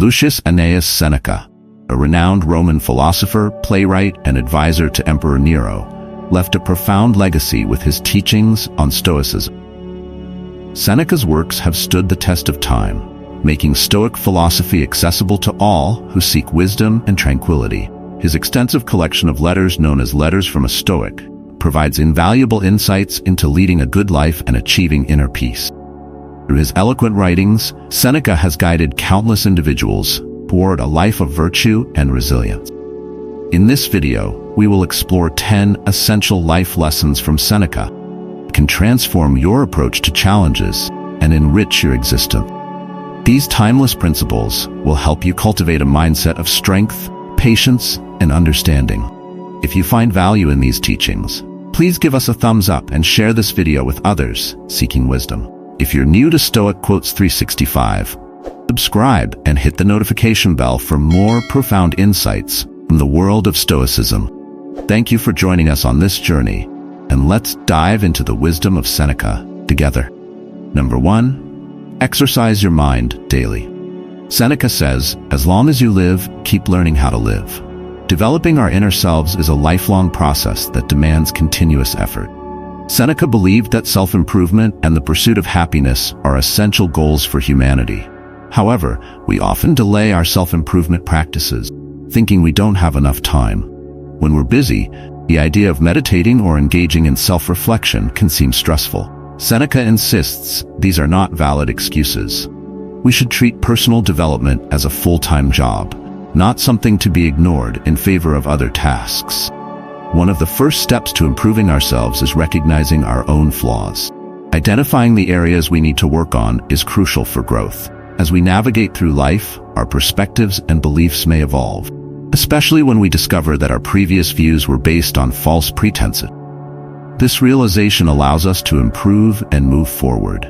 Lucius Annaeus Seneca, a renowned Roman philosopher, playwright, and advisor to Emperor Nero, left a profound legacy with his teachings on Stoicism. Seneca's works have stood the test of time, making Stoic philosophy accessible to all who seek wisdom and tranquility. His extensive collection of letters, known as Letters from a Stoic, provides invaluable insights into leading a good life and achieving inner peace. Through his eloquent writings, Seneca has guided countless individuals toward a life of virtue and resilience. In this video, we will explore 10 essential life lessons from Seneca that can transform your approach to challenges and enrich your existence. These timeless principles will help you cultivate a mindset of strength, patience, and understanding. If you find value in these teachings, please give us a thumbs up and share this video with others seeking wisdom. If you're new to Stoic Quotes 365, subscribe and hit the notification bell for more profound insights from the world of Stoicism. Thank you for joining us on this journey, and let's dive into the wisdom of Seneca together. Number 1, exercise your mind daily. Seneca says, as long as you live, keep learning how to live. Developing our inner selves is a lifelong process that demands continuous effort. Seneca believed that self-improvement and the pursuit of happiness are essential goals for humanity. However, we often delay our self-improvement practices, thinking we don't have enough time. When we're busy, the idea of meditating or engaging in self-reflection can seem stressful. Seneca insists these are not valid excuses. We should treat personal development as a full-time job, not something to be ignored in favor of other tasks. One of the first steps to improving ourselves is recognizing our own flaws. Identifying the areas we need to work on is crucial for growth. As we navigate through life, our perspectives and beliefs may evolve, especially when we discover that our previous views were based on false pretenses. This realization allows us to improve and move forward.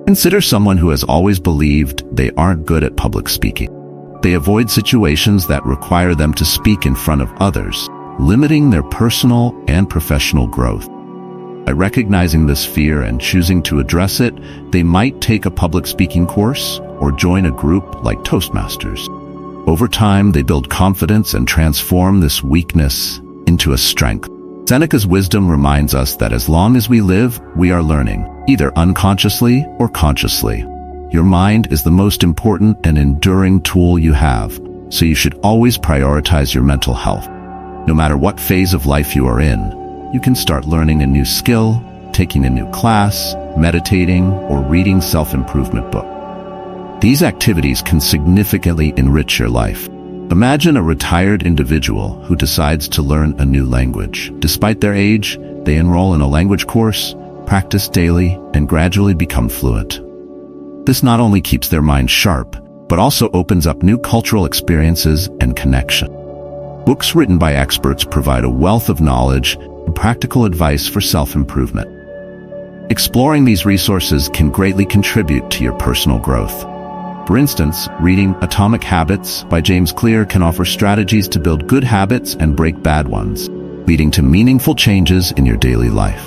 Consider someone who has always believed they aren't good at public speaking. They avoid situations that require them to speak in front of others, limiting their personal and professional growth. By recognizing this fear and choosing to address it, they might take a public speaking course or join a group like Toastmasters. Over time, they build confidence and transform this weakness into a strength. Seneca's wisdom reminds us that as long as we live, we are learning, either unconsciously or consciously. Your mind is the most important and enduring tool you have, so you should always prioritize your mental health. No matter what phase of life you are in, you can start learning a new skill, taking a new class, meditating, or reading self-improvement book. These activities can significantly enrich your life. Imagine a retired individual who decides to learn a new language. Despite their age, they enroll in a language course, practice daily, and gradually become fluent. This not only keeps their mind sharp, but also opens up new cultural experiences and connection. Books written by experts provide a wealth of knowledge and practical advice for self-improvement. Exploring these resources can greatly contribute to your personal growth. For instance, reading Atomic Habits by James Clear can offer strategies to build good habits and break bad ones, leading to meaningful changes in your daily life.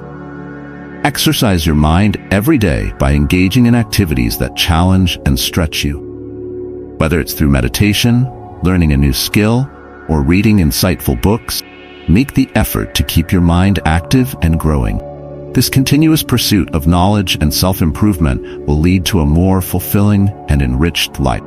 Exercise your mind every day by engaging in activities that challenge and stretch you. Whether it's through meditation, learning a new skill, or reading insightful books, make the effort to keep your mind active and growing. This continuous pursuit of knowledge and self-improvement will lead to a more fulfilling and enriched life.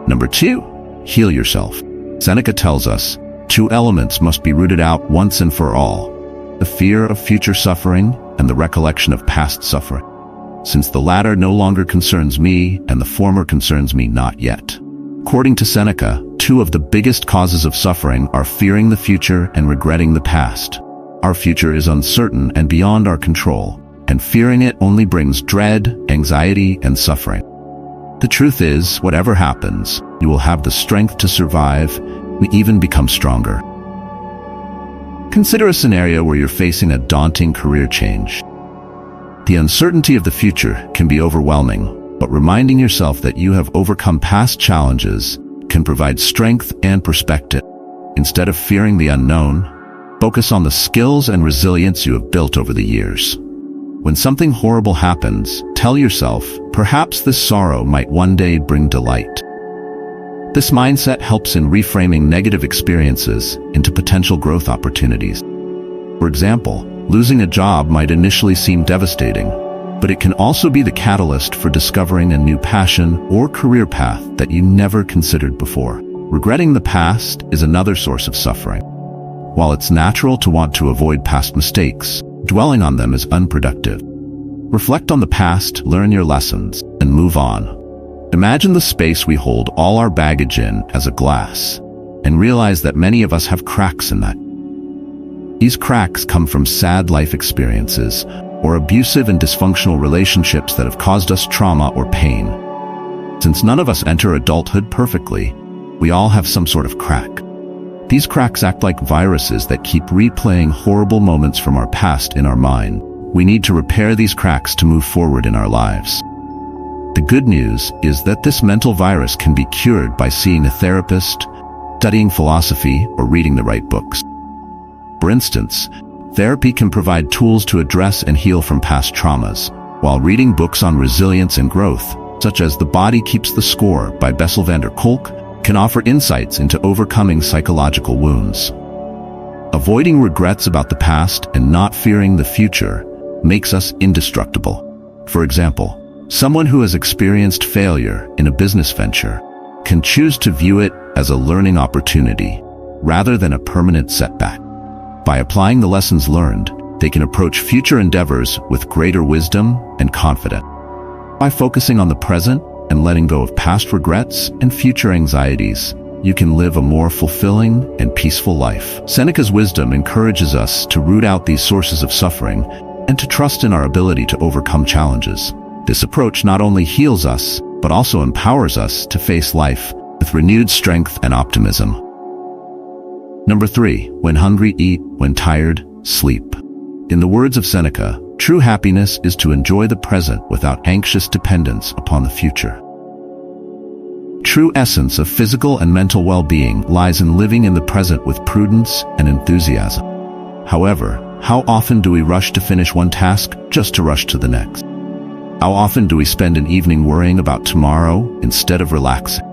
Number 2, heal yourself. Seneca tells us, 2 elements must be rooted out once and for all: the fear of future suffering and the recollection of past suffering. Since the latter no longer concerns me and the former concerns me not yet. According to Seneca, 2 of the biggest causes of suffering are fearing the future and regretting the past. Our future is uncertain and beyond our control, and fearing it only brings dread, anxiety, and suffering. The truth is, whatever happens, you will have the strength to survive and even become stronger. Consider a scenario where you're facing a daunting career change. The uncertainty of the future can be overwhelming, but reminding yourself that you have overcome past challenges can provide strength and perspective. Instead of fearing the unknown, focus on the skills and resilience you have built over the years. When something horrible happens, tell yourself, perhaps this sorrow might one day bring delight. This mindset helps in reframing negative experiences into potential growth opportunities. For example, losing a job might initially seem devastating, but it can also be the catalyst for discovering a new passion or career path that you never considered before. Regretting the past is another source of suffering. While it's natural to want to avoid past mistakes, dwelling on them is unproductive. Reflect on the past, learn your lessons, and move on. Imagine the space we hold all our baggage in as a glass, and realize that many of us have cracks in that. These cracks come from sad life experiences or abusive and dysfunctional relationships that have caused us trauma or pain. Since none of us enter adulthood perfectly, we all have some sort of crack. These cracks act like viruses that keep replaying horrible moments from our past in our mind. We need to repair these cracks to move forward in our lives. The good news is that this mental virus can be cured by seeing a therapist, studying philosophy, or reading the right books. For instance, therapy can provide tools to address and heal from past traumas, while reading books on resilience and growth, such as The Body Keeps the Score by Bessel van der Kolk, can offer insights into overcoming psychological wounds. Avoiding regrets about the past and not fearing the future makes us indestructible. For example, someone who has experienced failure in a business venture can choose to view it as a learning opportunity rather than a permanent setback. By applying the lessons learned, they can approach future endeavors with greater wisdom and confidence. By focusing on the present and letting go of past regrets and future anxieties, you can live a more fulfilling and peaceful life. Seneca's wisdom encourages us to root out these sources of suffering and to trust in our ability to overcome challenges. This approach not only heals us, but also empowers us to face life with renewed strength and optimism. Number 3, when hungry, eat, when tired, sleep. In the words of Seneca, true happiness is to enjoy the present without anxious dependence upon the future. True essence of physical and mental well-being lies in living in the present with prudence and enthusiasm. However, how often do we rush to finish one task just to rush to the next? How often do we spend an evening worrying about tomorrow instead of relaxing?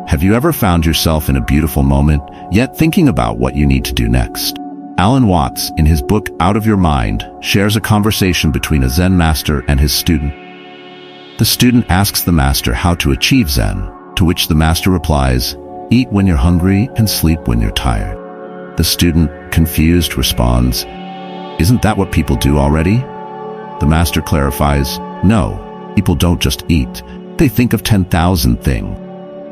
Have you ever found yourself in a beautiful moment, yet thinking about what you need to do next? Alan Watts, in his book Out of Your Mind, shares a conversation between a Zen master and his student. The student asks the master how to achieve Zen, to which the master replies, "Eat when you're hungry and sleep when you're tired." The student, confused, responds, "Isn't that what people do already?" The master clarifies, "No, people don't just eat. They think of 10,000 things.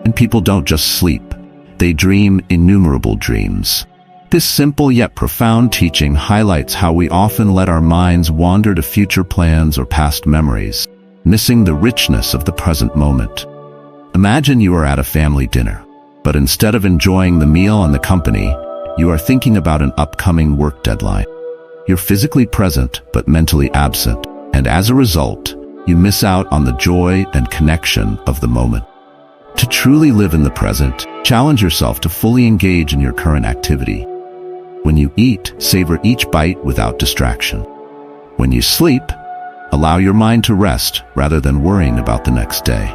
And people don't just sleep. They dream innumerable dreams." This simple yet profound teaching highlights how we often let our minds wander to future plans or past memories, missing the richness of the present moment. Imagine you are at a family dinner, but instead of enjoying the meal and the company, you are thinking about an upcoming work deadline. You're physically present but mentally absent, and as a result, you miss out on the joy and connection of the moment. To truly live in the present, challenge yourself to fully engage in your current activity. When you eat, savor each bite without distraction. When you sleep, allow your mind to rest rather than worrying about the next day.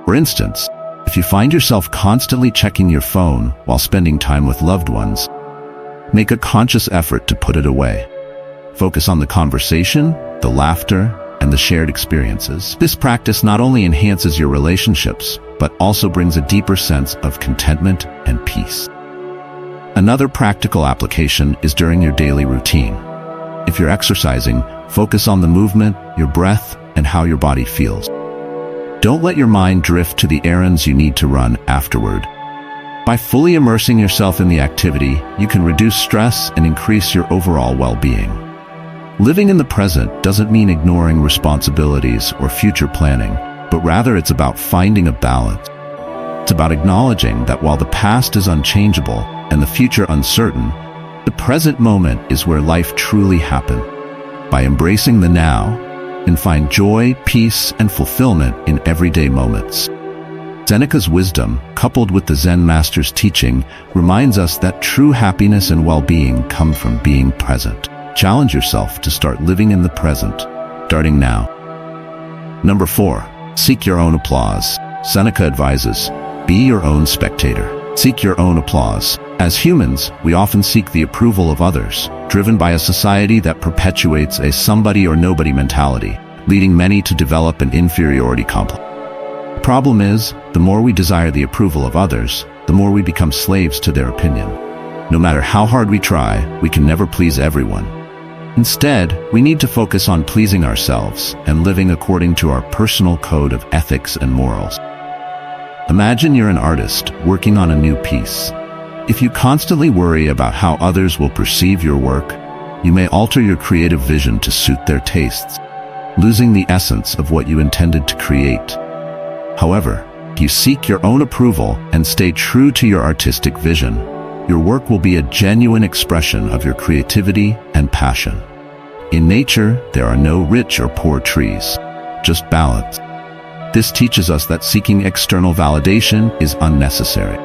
For instance, if you find yourself constantly checking your phone while spending time with loved ones, make a conscious effort to put it away. Focus on the conversation, the laughter, and the shared experiences. This practice not only enhances your relationships, but also brings a deeper sense of contentment and peace. Another practical application is during your daily routine. If you're exercising, focus on the movement, your breath, and how your body feels. Don't let your mind drift to the errands you need to run afterward. By fully immersing yourself in the activity, you can reduce stress and increase your overall well-being. Living in the present doesn't mean ignoring responsibilities or future planning, but rather it's about finding a balance. It's about acknowledging that while the past is unchangeable and the future uncertain, the present moment is where life truly happens. By embracing the now, you can find joy, peace, and fulfillment in everyday moments. Seneca's wisdom, coupled with the Zen master's teaching, reminds us that true happiness and well-being come from being present. Challenge yourself to start living in the present, starting now. Number 4, seek your own applause. Seneca advises, Be your own spectator. Seek your own applause. As humans, we often seek the approval of others, driven by a society that perpetuates a somebody or nobody mentality, leading many to develop an inferiority complex. The problem is, the more we desire the approval of others, the more we become slaves to their opinion. No matter how hard we try, we can never please everyone. Instead, we need to focus on pleasing ourselves and living according to our personal code of ethics and morals. Imagine you're an artist working on a new piece. If you constantly worry about how others will perceive your work, you may alter your creative vision to suit their tastes, losing the essence of what you intended to create. However, if you seek your own approval and stay true to your artistic vision, your work will be a genuine expression of your creativity and passion. In nature, there are no rich or poor trees, just balance. This teaches us that seeking external validation is unnecessary.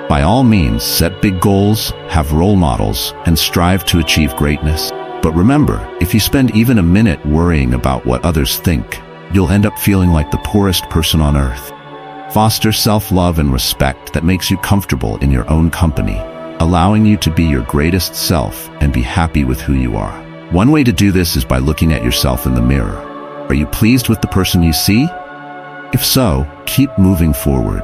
By all means, set big goals, have role models, and strive to achieve greatness. But remember, if you spend even a minute worrying about what others think, you'll end up feeling like the poorest person on earth. Foster self-love and respect that makes you comfortable in your own company, allowing you to be your greatest self and be happy with who you are. One way to do this is by looking at yourself in the mirror. Are you pleased with the person you see? If so, keep moving forward.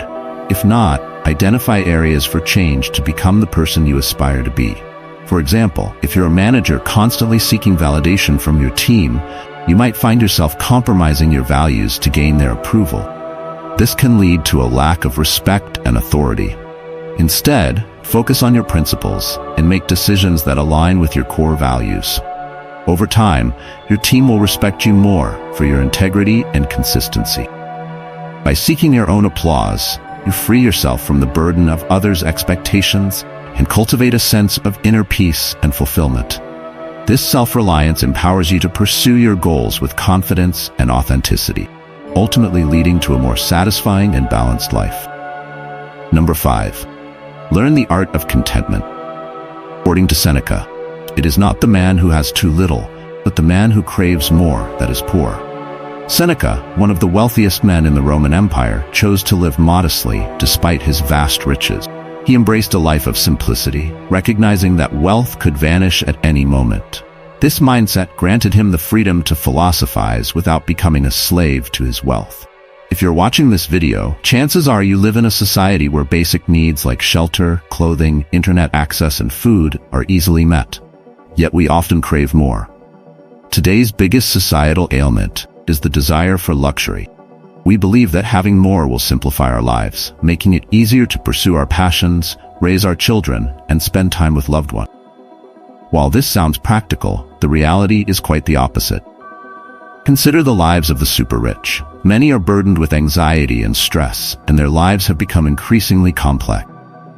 If not, identify areas for change to become the person you aspire to be. For example, if you're a manager constantly seeking validation from your team, you might find yourself compromising your values to gain their approval. This can lead to a lack of respect and authority. Instead, focus on your principles and make decisions that align with your core values. Over time, your team will respect you more for your integrity and consistency. By seeking your own applause, you free yourself from the burden of others' expectations and cultivate a sense of inner peace and fulfillment. This self-reliance empowers you to pursue your goals with confidence and authenticity, ultimately leading to a more satisfying and balanced life. Number 5. Learn the art of contentment. According to Seneca, it is not the man who has too little, but the man who craves more that is poor. Seneca, one of the wealthiest men in the Roman Empire, chose to live modestly despite his vast riches. He embraced a life of simplicity, recognizing that wealth could vanish at any moment. This mindset granted him the freedom to philosophize without becoming a slave to his wealth. If you're watching this video, chances are you live in a society where basic needs like shelter, clothing, internet access, and food are easily met. Yet we often crave more. Today's biggest societal ailment is the desire for luxury. We believe that having more will simplify our lives, making it easier to pursue our passions, raise our children, and spend time with loved ones. While this sounds practical, the reality is quite the opposite. Consider the lives of the super-rich. Many are burdened with anxiety and stress, and their lives have become increasingly complex.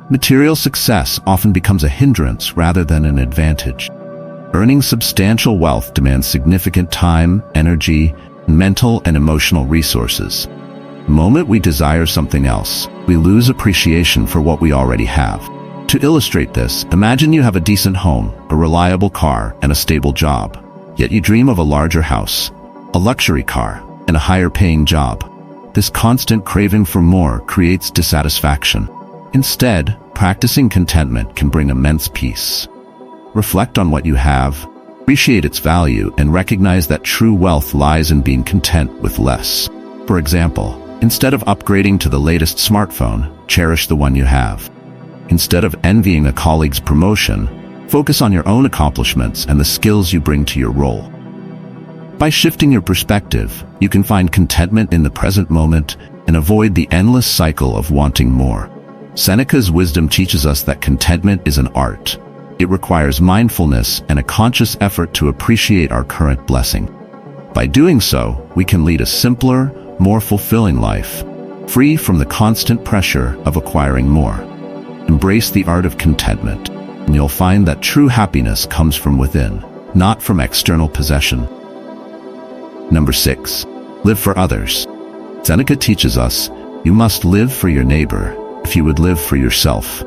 Material success often becomes a hindrance rather than an advantage. Earning substantial wealth demands significant time, energy, mental and emotional resources. The moment we desire something else, we lose appreciation for what we already have. To illustrate this, imagine you have a decent home, a reliable car, and a stable job. Yet you dream of a larger house, a luxury car, and a higher-paying job. This constant craving for more creates dissatisfaction. Instead, practicing contentment can bring immense peace. Reflect on what you have, appreciate its value, and recognize that true wealth lies in being content with less. For example, instead of upgrading to the latest smartphone, cherish the one you have. Instead of envying a colleague's promotion, focus on your own accomplishments and the skills you bring to your role. By shifting your perspective, you can find contentment in the present moment and avoid the endless cycle of wanting more. Seneca's wisdom teaches us that contentment is an art. It requires mindfulness and a conscious effort to appreciate our current blessing. By doing so, we can lead a simpler, more fulfilling life, free from the constant pressure of acquiring more. Embrace the art of contentment, and you'll find that true happiness comes from within, not from external possession. Number 6. Live for others. Seneca teaches us, you must live for your neighbor if you would live for yourself.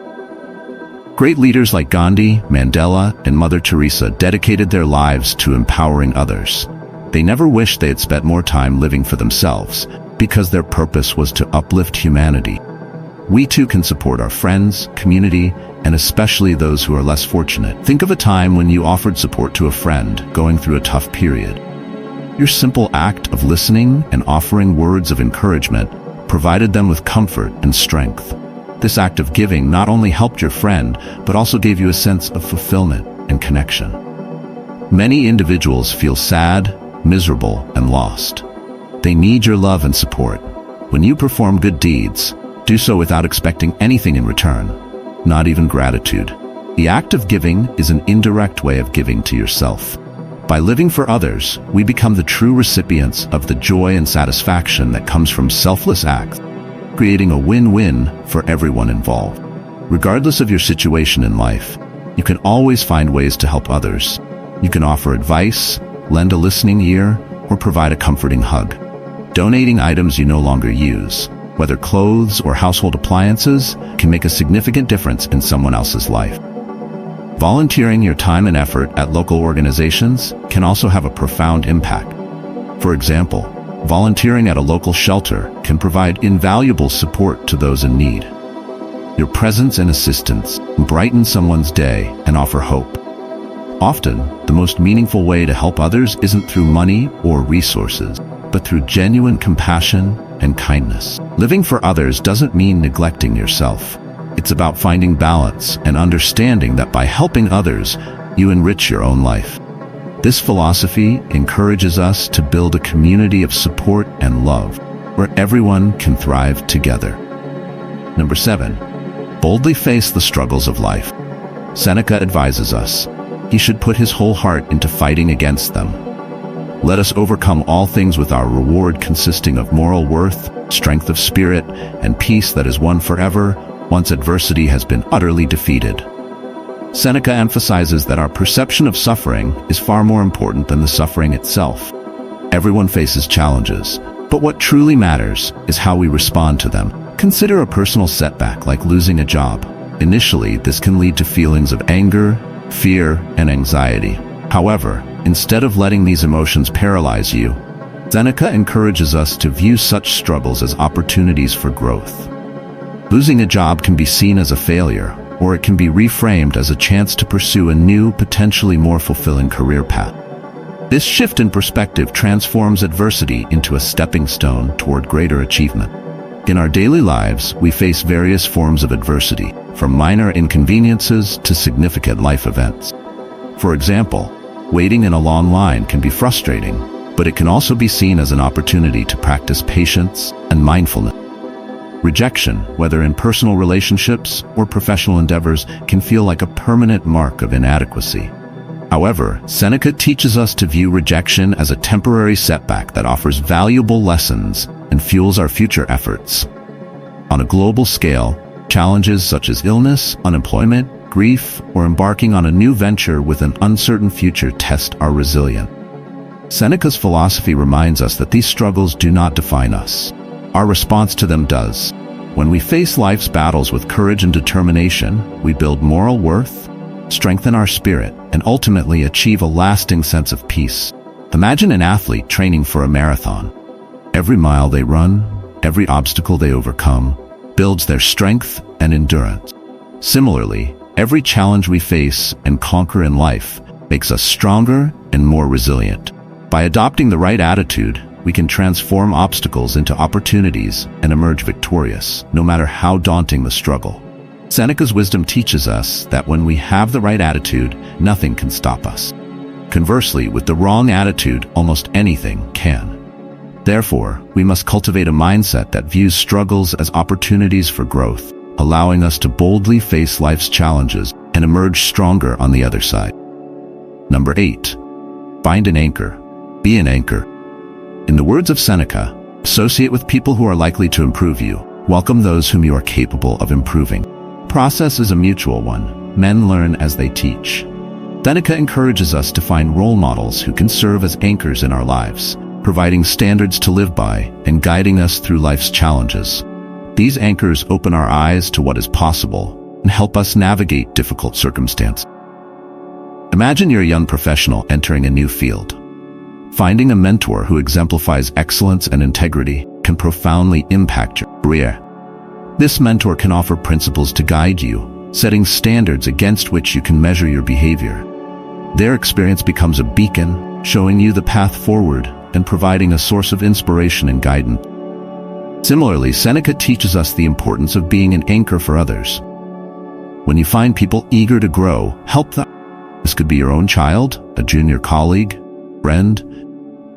Great leaders like Gandhi, Mandela, and Mother Teresa dedicated their lives to empowering others. They never wished they had spent more time living for themselves, because their purpose was to uplift humanity. we too can support our friends, community, and especially those who are less fortunate. Think of a time when you offered support to a friend going through a tough period. Your simple act of listening and offering words of encouragement provided them with comfort and strength. This act of giving not only helped your friend, but also gave you a sense of fulfillment and connection. Many individuals feel sad, miserable, and lost. They need your love and support. When you perform good deeds, do so without expecting anything in return, not even gratitude. The act of giving is an indirect way of giving to yourself. By living for others, we become the true recipients of the joy and satisfaction that comes from selfless acts, creating a win-win for everyone involved. Regardless of your situation in life, you can always find ways to help others. You can offer advice, lend a listening ear, or provide a comforting hug. Donating items you no longer use, whether clothes or household appliances, can make a significant difference in someone else's life. Volunteering your time and effort at local organizations can also have a profound impact. For example, volunteering at a local shelter can provide invaluable support to those in need. Your presence and assistance brighten someone's day and offer hope. Often, the most meaningful way to help others isn't through money or resources, but through genuine compassion and kindness. Living for others doesn't mean neglecting yourself. It's about finding balance and understanding that by helping others, you enrich your own life. This philosophy encourages us to build a community of support and love, where everyone can thrive together. Number 7, boldly face the struggles of life. Seneca advises us, he should put his whole heart into fighting against them. Let us overcome all things with our reward consisting of moral worth, strength of spirit, and peace that is won forever, once adversity has been utterly defeated. Seneca emphasizes that our perception of suffering is far more important than the suffering itself. Everyone faces challenges, but what truly matters is how we respond to them. Consider a personal setback like losing a job. Initially, this can lead to feelings of anger, fear, and anxiety. However, instead of letting these emotions paralyze you, Seneca encourages us to view such struggles as opportunities for growth. Losing a job can be seen as a failure, or it can be reframed as a chance to pursue a new, potentially more fulfilling career path. This shift in perspective transforms adversity into a stepping stone toward greater achievement. In our daily lives, we face various forms of adversity, from minor inconveniences to significant life events. For example, waiting in a long line can be frustrating, but it can also be seen as an opportunity to practice patience and mindfulness. Rejection, whether in personal relationships or professional endeavors, can feel like a permanent mark of inadequacy. However, Seneca teaches us to view rejection as a temporary setback that offers valuable lessons and fuels our future efforts. On a global scale, challenges such as illness, unemployment, grief, or embarking on a new venture with an uncertain future test our resilience. Seneca's philosophy reminds us that these struggles do not define us. Our response to them does. When we face life's battles with courage and determination, we build moral worth, strengthen our spirit, and ultimately achieve a lasting sense of peace. Imagine an athlete training for a marathon. Every mile they run, every obstacle they overcome, builds their strength and endurance. Similarly, every challenge we face and conquer in life makes us stronger and more resilient. By adopting the right attitude, we can transform obstacles into opportunities and emerge victorious, no matter how daunting the struggle. Seneca's wisdom teaches us that when we have the right attitude, nothing can stop us. Conversely, with the wrong attitude, almost anything can. Therefore, we must cultivate a mindset that views struggles as opportunities for growth, allowing us to boldly face life's challenges and emerge stronger on the other side. Number 8. Find an anchor. Be an anchor. In the words of Seneca, associate with people who are likely to improve you. Welcome those whom you are capable of improving. Process is a mutual one. Men learn as they teach. Seneca encourages us to find role models who can serve as anchors in our lives, providing standards to live by and guiding us through life's challenges. These anchors open our eyes to what is possible and help us navigate difficult circumstances. Imagine you're a young professional entering a new field. Finding a mentor who exemplifies excellence and integrity can profoundly impact your career. This mentor can offer principles to guide you, setting standards against which you can measure your behavior. Their experience becomes a beacon, showing you the path forward and providing a source of inspiration and guidance. Similarly, Seneca teaches us the importance of being an anchor for others. When you find people eager to grow, help them. This could be your own child, a junior colleague, friend,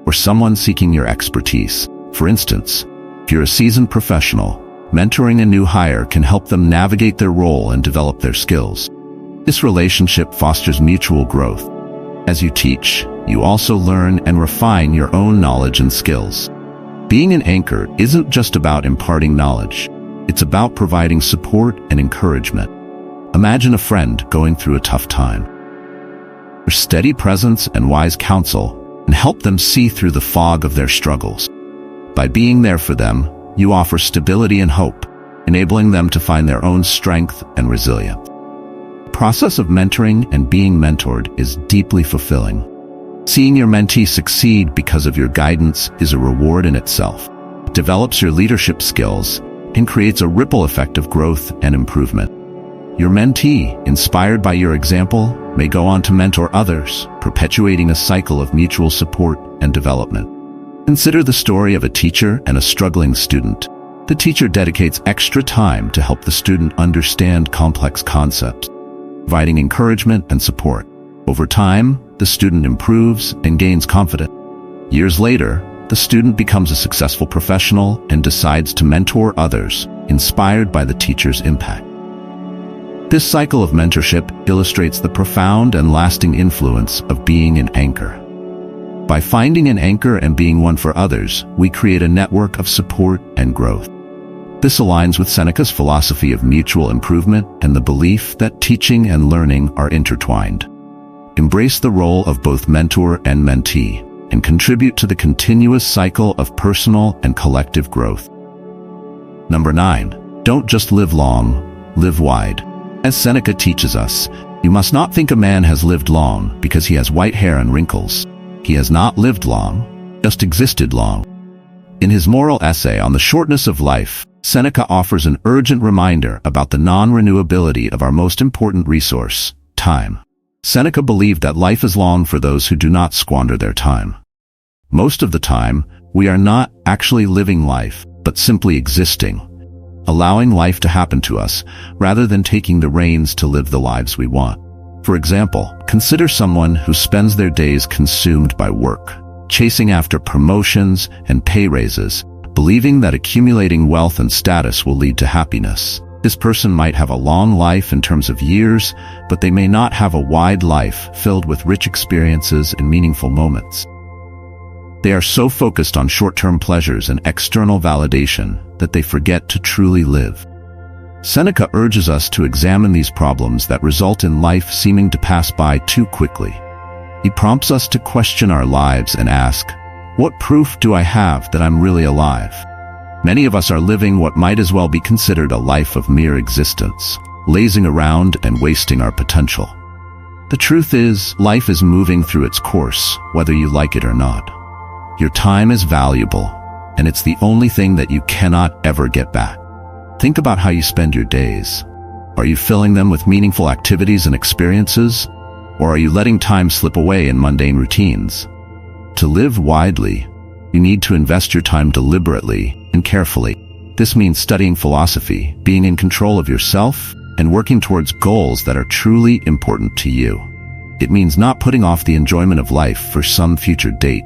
or someone seeking your expertise. For instance, if you're a seasoned professional, mentoring a new hire can help them navigate their role and develop their skills. This relationship fosters mutual growth. As you teach, you also learn and refine your own knowledge and skills. Being an anchor isn't just about imparting knowledge. It's about providing support and encouragement. Imagine a friend going through a tough time. Your steady presence and wise counsel can help them see through the fog of their struggles. By being there for them, you offer stability and hope, enabling them to find their own strength and resilience. The process of mentoring and being mentored is deeply fulfilling. Seeing your mentee succeed because of your guidance is a reward in itself. It develops your leadership skills and creates a ripple effect of growth and improvement. Your mentee, inspired by your example, may go on to mentor others, perpetuating a cycle of mutual support and development. Consider the story of a teacher and a struggling student. The teacher dedicates extra time to help the student understand complex concepts, providing encouragement and support. Over time, the student improves and gains confidence. Years later, the student becomes a successful professional and decides to mentor others, inspired by the teacher's impact. This cycle of mentorship illustrates the profound and lasting influence of being an anchor. By finding an anchor and being one for others, we create a network of support and growth. This aligns with Seneca's philosophy of mutual improvement and the belief that teaching and learning are intertwined. Embrace the role of both mentor and mentee, and contribute to the continuous cycle of personal and collective growth. Number 9. Don't just live long, live wide. As Seneca teaches us, you must not think a man has lived long because he has white hair and wrinkles. He has not lived long, just existed long. In his moral essay on the shortness of life, Seneca offers an urgent reminder about the non-renewability of our most important resource, time. Seneca believed that life is long for those who do not squander their time. Most of the time, we are not actually living life, but simply existing, allowing life to happen to us, rather than taking the reins to live the lives we want. For example, consider someone who spends their days consumed by work, chasing after promotions and pay raises, believing that accumulating wealth and status will lead to happiness. This person might have a long life in terms of years, but they may not have a wide life filled with rich experiences and meaningful moments. They are so focused on short-term pleasures and external validation that they forget to truly live. Seneca urges us to examine these problems that result in life seeming to pass by too quickly. He prompts us to question our lives and ask, what proof do I have that I'm really alive? Many of us are living what might as well be considered a life of mere existence, lazing around and wasting our potential. The truth is, life is moving through its course, whether you like it or not. Your time is valuable, and it's the only thing that you cannot ever get back. Think about how you spend your days. Are you filling them with meaningful activities and experiences, or are you letting time slip away in mundane routines? To live widely, you need to invest your time deliberately and carefully. This means studying philosophy, being in control of yourself, and working towards goals that are truly important to you. It means not putting off the enjoyment of life for some future date.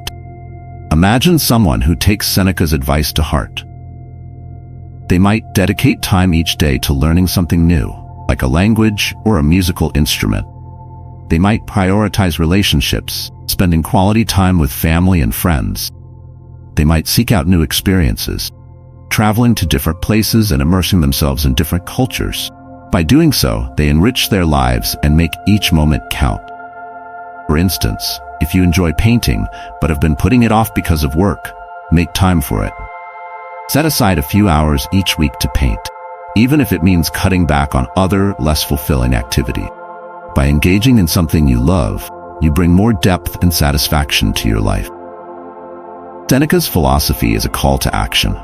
Imagine someone who takes Seneca's advice to heart. They might dedicate time each day to learning something new, like a language or a musical instrument. They might prioritize relationships, spending quality time with family and friends. They might seek out new experiences, traveling to different places and immersing themselves in different cultures. By doing so, they enrich their lives and make each moment count. For instance, if you enjoy painting but have been putting it off because of work, make time for it. Set aside a few hours each week to paint, even if it means cutting back on other, less fulfilling activity. By engaging in something you love, you bring more depth and satisfaction to your life. Seneca's philosophy is a call to action.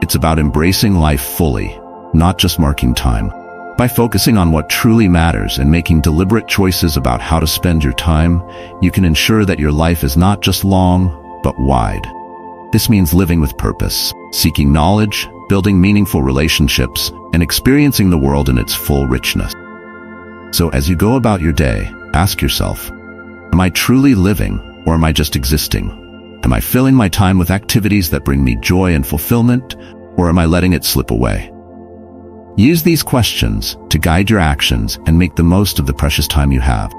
It's about embracing life fully, not just marking time. By focusing on what truly matters and making deliberate choices about how to spend your time, you can ensure that your life is not just long, but wide. This means living with purpose, seeking knowledge, building meaningful relationships, and experiencing the world in its full richness. So as you go about your day, ask yourself, am I truly living, or am I just existing? Am I filling my time with activities that bring me joy and fulfillment, or am I letting it slip away? Use these questions to guide your actions and make the most of the precious time you have.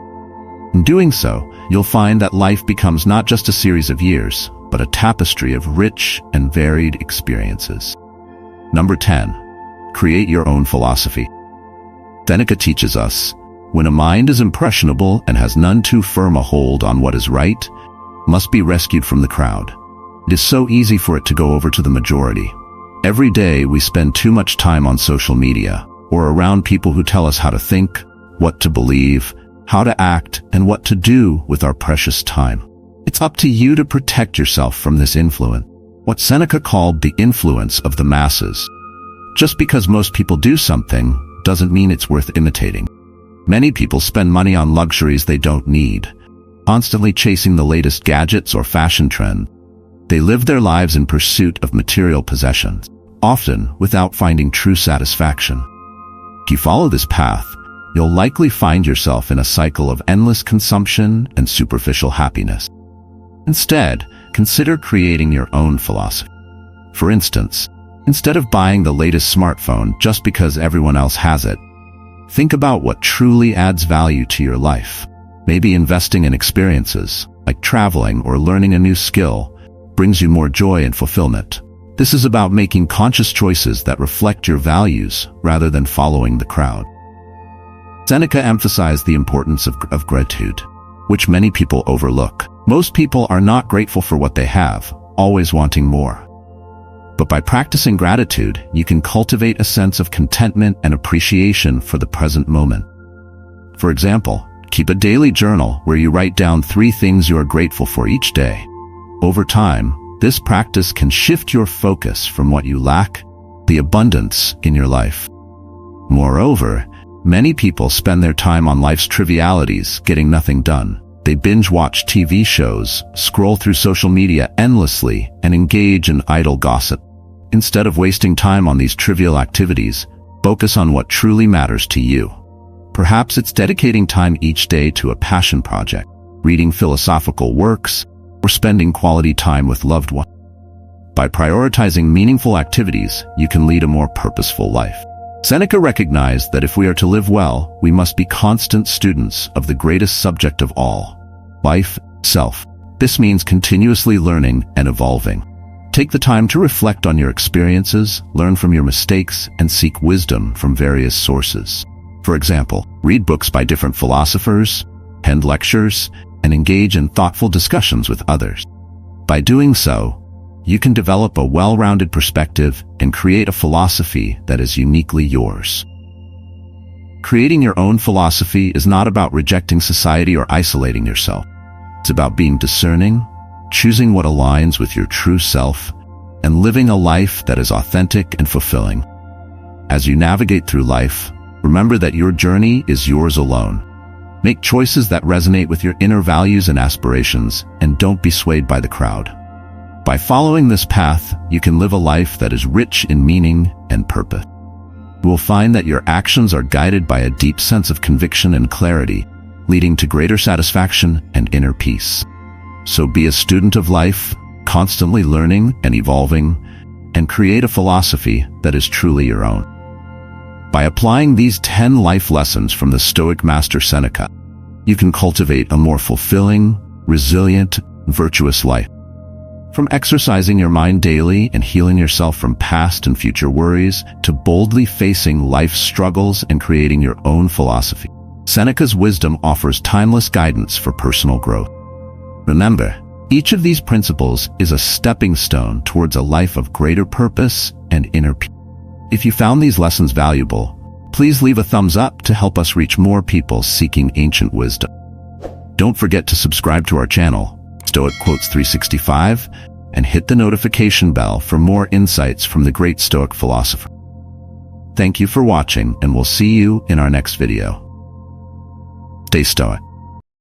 In doing so, you'll find that life becomes not just a series of years, but a tapestry of rich and varied experiences. Number 10. Create your own philosophy. Seneca teaches us, when a mind is impressionable and has none too firm a hold on what is right, must be rescued from the crowd. It is so easy for it to go over to the majority. Every day we spend too much time on social media or around people who tell us how to think, what to believe, how to act, and what to do with our precious time. It's up to you to protect yourself from this influence, what Seneca called the influence of the masses. Just because most people do something doesn't mean it's worth imitating. Many people spend money on luxuries they don't need, constantly chasing the latest gadgets or fashion trend. They live their lives in pursuit of material possessions, often without finding true satisfaction. If you follow this path, you'll likely find yourself in a cycle of endless consumption and superficial happiness. Instead, consider creating your own philosophy. For instance, instead of buying the latest smartphone just because everyone else has it, think about what truly adds value to your life. Maybe investing in experiences, like traveling or learning a new skill, brings you more joy and fulfillment. This is about making conscious choices that reflect your values rather than following the crowd. Seneca emphasized the importance of gratitude, which many people overlook. Most people are not grateful for what they have, always wanting more. But by practicing gratitude, you can cultivate a sense of contentment and appreciation for the present moment. For example, keep a daily journal where you write down 3 things you are grateful for each day. Over time, this practice can shift your focus from what you lack, the abundance in your life. Moreover, many people spend their time on life's trivialities, getting nothing done. They binge-watch TV shows, scroll through social media endlessly, and engage in idle gossip. Instead of wasting time on these trivial activities, focus on what truly matters to you. Perhaps it's dedicating time each day to a passion project, reading philosophical works, or spending quality time with loved ones. By prioritizing meaningful activities, you can lead a more purposeful life. Seneca recognized that if we are to live well, we must be constant students of the greatest subject of all, life itself. This means continuously learning and evolving. Take the time to reflect on your experiences, learn from your mistakes, and seek wisdom from various sources. For example, read books by different philosophers, attend lectures, and engage in thoughtful discussions with others. By doing so, you can develop a well-rounded perspective and create a philosophy that is uniquely yours. Creating your own philosophy is not about rejecting society or isolating yourself. It's about being discerning, choosing what aligns with your true self, and living a life that is authentic and fulfilling. As you navigate through life, remember that your journey is yours alone. Make choices that resonate with your inner values and aspirations, and don't be swayed by the crowd. By following this path, you can live a life that is rich in meaning and purpose. You will find that your actions are guided by a deep sense of conviction and clarity, leading to greater satisfaction and inner peace. So be a student of life, constantly learning and evolving, and create a philosophy that is truly your own. By applying these 10 life lessons from the Stoic master Seneca, you can cultivate a more fulfilling, resilient, virtuous life. From exercising your mind daily and healing yourself from past and future worries to boldly facing life's struggles and creating your own philosophy, Seneca's wisdom offers timeless guidance for personal growth. Remember, each of these principles is a stepping stone towards a life of greater purpose and inner peace. If you found these lessons valuable, please leave a thumbs up to help us reach more people seeking ancient wisdom. Don't forget to subscribe to our channel, Stoic Quotes 365, and hit the notification bell for more insights from the great Stoic philosopher. Thank you for watching, and we'll see you in our next video. Stay stoic.